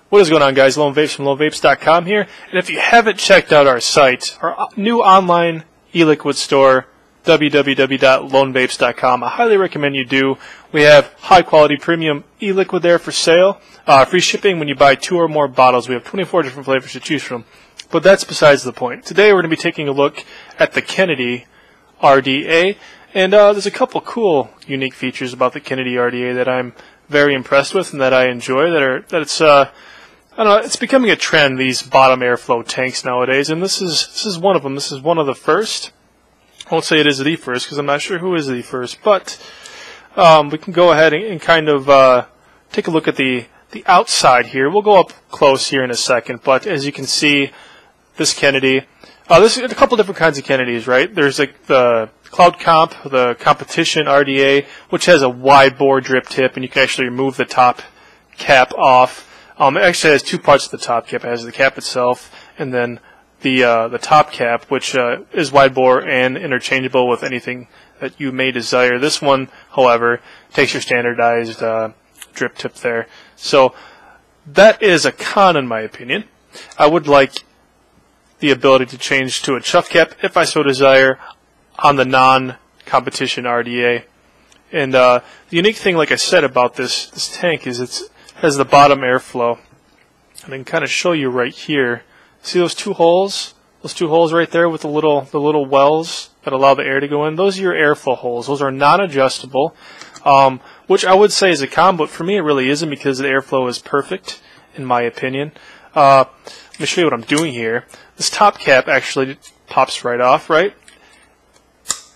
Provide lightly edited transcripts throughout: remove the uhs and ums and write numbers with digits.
What is going on, guys? Lone Vapes from lonevapes.com here. And if you haven't checked out our site, our new online e-liquid store, www.lonevapes.com, I highly recommend you do. We have high-quality premium e-liquid there for sale. Free shipping when you buy 2 or more bottles. We have 24 different flavors to choose from. But that's besides the point. Today we're going to be taking a look at the Kennedy RDA. And there's a couple cool, unique features about the Kennedy RDA that I'm very impressed with and that I enjoy. I don't know, it's becoming a trend, these bottom airflow tanks nowadays, and this is one of them. This is one of the first. I won't say it is the first because I'm not sure who is the first, but we can go ahead and kind of take a look at the outside here. We'll go up close here in a second, but as you can see, this Kennedy, there's a couple different kinds of Kennedys, right? There's like the Cloud Comp, the Competition RDA, which has a wide bore drip tip, and you can actually remove the top cap off. It actually has 2 parts of the top cap. It has the cap itself, and then the top cap, which is wide bore and interchangeable with anything that you may desire. This one, however, takes your standardized drip tip there. So that is a con in my opinion. I would like the ability to change to a chuff cap if I so desire on the non-competition RDA. And the unique thing, like I said, about this tank is it has the bottom airflow. And I can kind of show you right here. See those 2 holes? Those 2 holes right there with the little wells that allow the air to go in? Those are your airflow holes. Those are non-adjustable, which I would say is a con, but for me it really isn't because the airflow is perfect, in my opinion. Let me show you what I'm doing here. This top cap actually pops right off, right?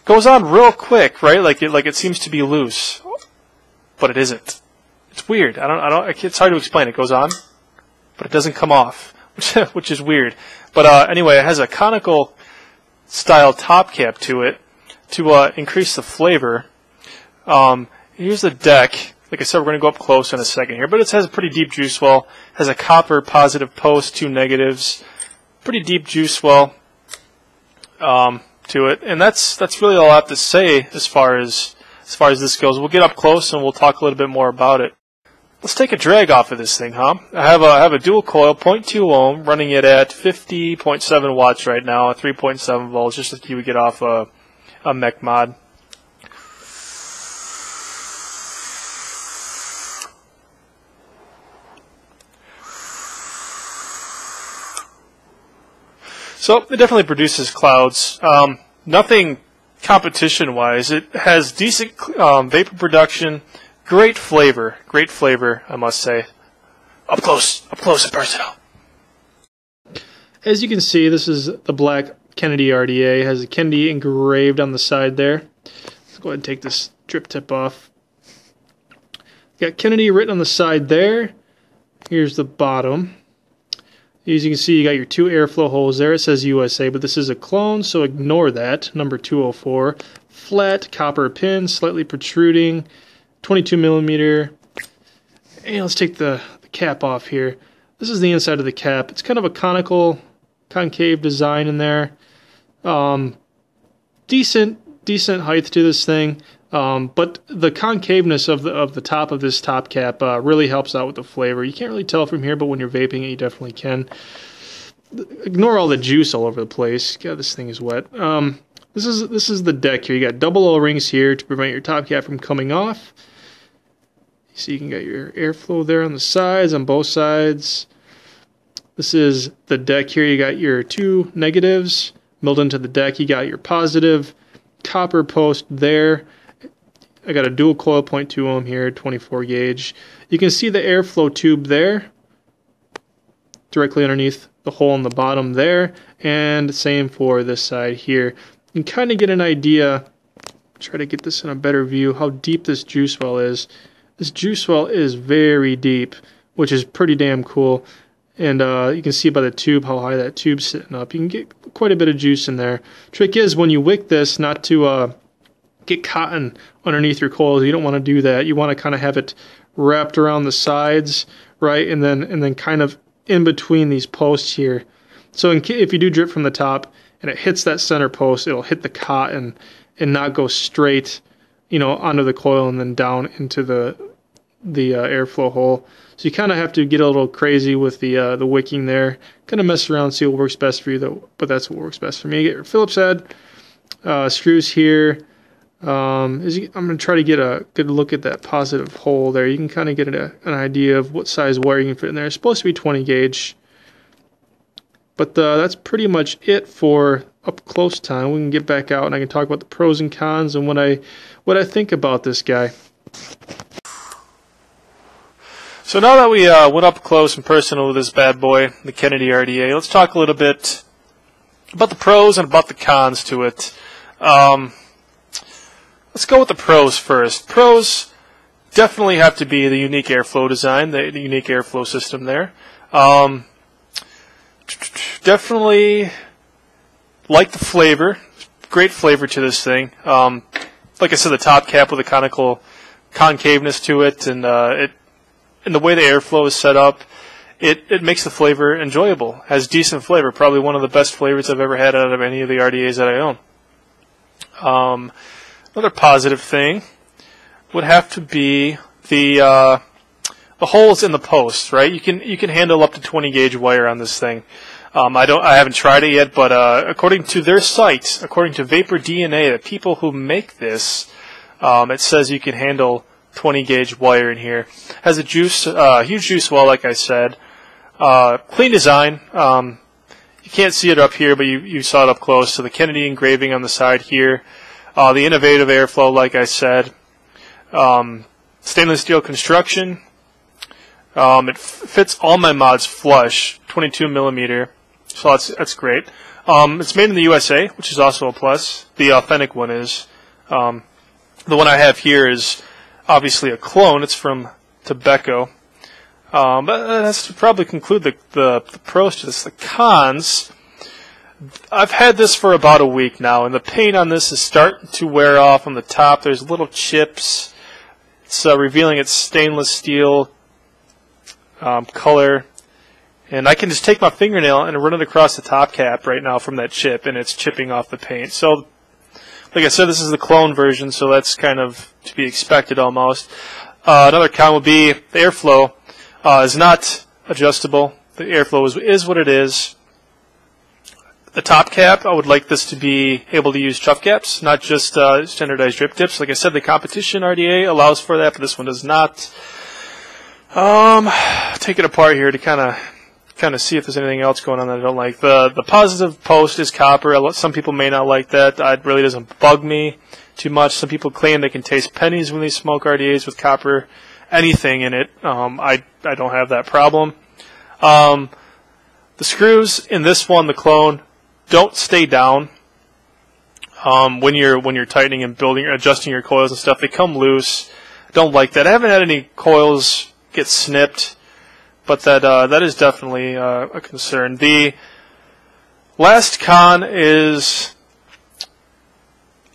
Goes on real quick, right? Like it seems to be loose, but it isn't. It's weird. It's hard to explain. It goes on, but it doesn't come off, which is weird. But anyway, it has a conical style top cap to it to increase the flavor. Here's the deck. Like I said, we're going to go up close in a second here, but it has a pretty deep juice well. Has a copper positive post, 2 negatives. Pretty deep juice well to it, and that's really all I have to say as far as this goes. We'll get up close and we'll talk a little bit more about it. Let's take a drag off of this thing, huh? I have a dual coil, 0.2 ohm, running it at 50.7 watts right now, at 3.7 volts, just like you would get off a mech mod. So it definitely produces clouds. Nothing competition-wise. It has decent vapor production. Great flavor, I must say. Up close and personal. As you can see, this is the black Kennedy RDA. It has a Kennedy engraved on the side there. Let's go ahead and take this drip tip off. Got Kennedy written on the side there. Here's the bottom. As you can see, you got your 2 airflow holes there. It says USA, but this is a clone, so ignore that. Number 204. Flat copper pin, slightly protruding. 22 millimeter. And let's take the cap off here. This is the inside of the cap. It's kind of a concave design in there. Decent height to this thing. But the concaveness of the top of this top cap really helps out with the flavor. You can't really tell from here, but when you're vaping it, you definitely can. Ignore all the juice all over the place. God, this thing is wet. This is the deck here. You got double O-rings here to prevent your top cap from coming off. So you can get your airflow there on the sides, on both sides. This is the deck here. You got your 2 negatives milled into the deck. You got your positive copper post there. I got a dual coil 0.2 ohm here, 24 gauge. You can see the airflow tube there, directly underneath the hole in the bottom there, and same for this side here. You can kind of get an idea, try to get this in a better view, how deep this juice well is. This juice well is very deep, which is pretty damn cool. And you can see by the tube how high that tube's sitting up. You can get quite a bit of juice in there. Trick is when you wick this, not to get cotton underneath your coils. You don't want to do that. You want to kind of have it wrapped around the sides, right, and then kind of in between these posts here. So if you do drip from the top and it hits that center post, it'll hit the cotton and not go straight, onto the coil and then down into the airflow hole. So you kind of have to get a little crazy with the wicking there, kind of mess around, see what works best for you. Though, but that's what works best for me. You get your Phillips head, screws here. I'm going to try to get a good look at that positive hole there. You can kind of get an idea of what size wire you can fit in there. It's supposed to be 20 gauge. But that's pretty much it for up close time. We can get back out and I can talk about the pros and cons and what I think about this guy. So now that we went up close and personal with this bad boy, the Kennedy RDA, let's talk a little bit about the pros and about the cons to it. Let's go with the pros first. Pros definitely have to be the unique airflow design, the unique airflow system there. Definitely like the flavor. Great flavor to this thing. Like I said, the top cap with a conical concaveness to it, and the way the airflow is set up, it makes the flavor enjoyable. Has decent flavor. Probably one of the best flavors I've ever had out of any of the RDAs that I own. Another positive thing would have to be the holes in the post, right? You can handle up to 20 gauge wire on this thing. I haven't tried it yet, but according to their site, according to Vapor DNA, the people who make this, it says you can handle 20 gauge wire in here. Has a huge juice well, like I said. Clean design. You can't see it up here, but you saw it up close. So the Kennedy engraving on the side here. The innovative airflow, like I said. Stainless steel construction. It fits all my mods flush, 22 millimeter. So that's great. It's made in the USA, which is also a plus. The authentic one is. The one I have here is obviously a clone. It's from Tobacco. But that's to probably conclude the pros to this. The cons, I've had this for about a week now, and the paint on this is starting to wear off on the top. There's little chips. It's revealing its stainless steel color. And I can just take my fingernail and run it across the top cap right now from that chip, and it's chipping off the paint. So, like I said, this is the clone version, so that's kind of to be expected almost. Another con would be the airflow is not adjustable. The airflow is what it is. The top cap, I would like this to be able to use chuff caps, not just standardized drip tips. Like I said, the competition RDA allows for that, but this one does not. Take it apart here to kind of see if there's anything else going on that I don't like. The positive post is copper. Some people may not like that. It really doesn't bug me too much. Some people claim they can taste pennies when they smoke RDAs with copper anything in it. I don't have that problem. The screws in this one, the clone, don't stay down when you're tightening and adjusting your coils and stuff. They come loose. Don't like that. I haven't had any coils get snipped, but that is definitely a concern. The last con is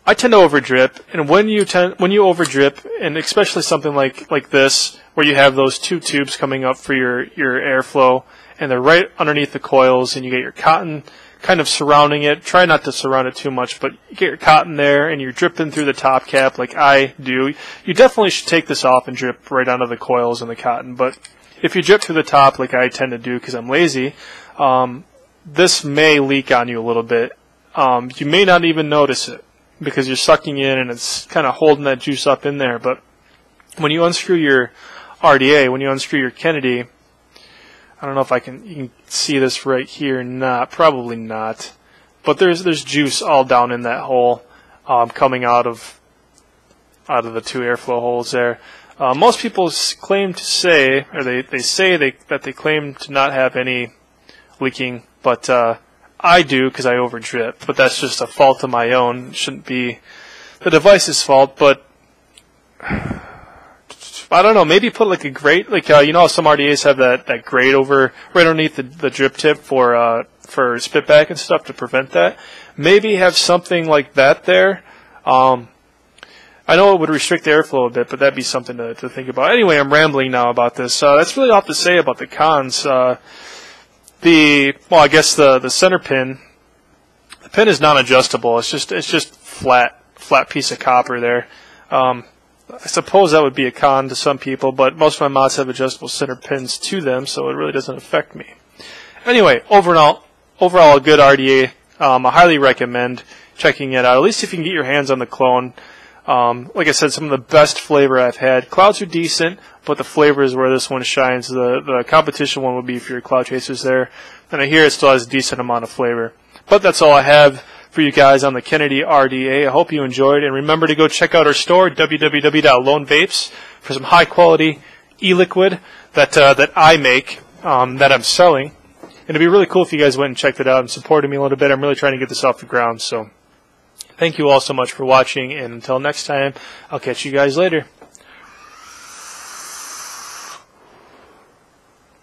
I tend to overdrip, and when you overdrip, and especially something like this, where you have those two tubes coming up for your airflow, and they're right underneath the coils, and you get your cotton kind of surrounding it. Try not to surround it too much, but you get your cotton there, and you're dripping through the top cap like I do. You definitely should take this off and drip right onto the coils and the cotton, but if you drip through the top like I tend to do because I'm lazy, this may leak on you a little bit. You may not even notice it because you're sucking in and it's kind of holding that juice up in there, but when you unscrew your RDA, when you unscrew your Kennedy, I don't know if you can see this right here. Probably not. But there's juice all down in that hole, coming out of the two airflow holes there. Most people claim to say, or they say that they claim to not have any leaking, but I do because I overdrip. But that's just a fault of my own. It shouldn't be the device's fault, but I don't know, maybe put like a grate, like you know how some RDAs have that grate over right underneath the drip tip for spitback and stuff to prevent that. Maybe have something like that there. I know it would restrict the airflow a bit, but that'd be something to think about. Anyway, I'm rambling now about this. That's really all to say about the cons. I guess the center pin, the pin is non-adjustable. It's just flat piece of copper there. I suppose that would be a con to some people, but most of my mods have adjustable center pins to them, so it really doesn't affect me. Anyway, overall a good RDA. I highly recommend checking it out, at least if you can get your hands on the clone. Like I said, some of the best flavor I've had. Clouds are decent, but the flavor is where this one shines. The competition one would be for your cloud chasers there. And I hear it still has a decent amount of flavor. But that's all I have for you guys on the Kennedy RDA. I hope you enjoyed, and remember to go check out our store, www.lonevapes, for some high quality e-liquid that I make, that I'm selling. And it'd be really cool if you guys went and checked it out and supported me a little bit. I'm really trying to get this off the ground. So thank you all so much for watching, and until next time, I'll catch you guys later.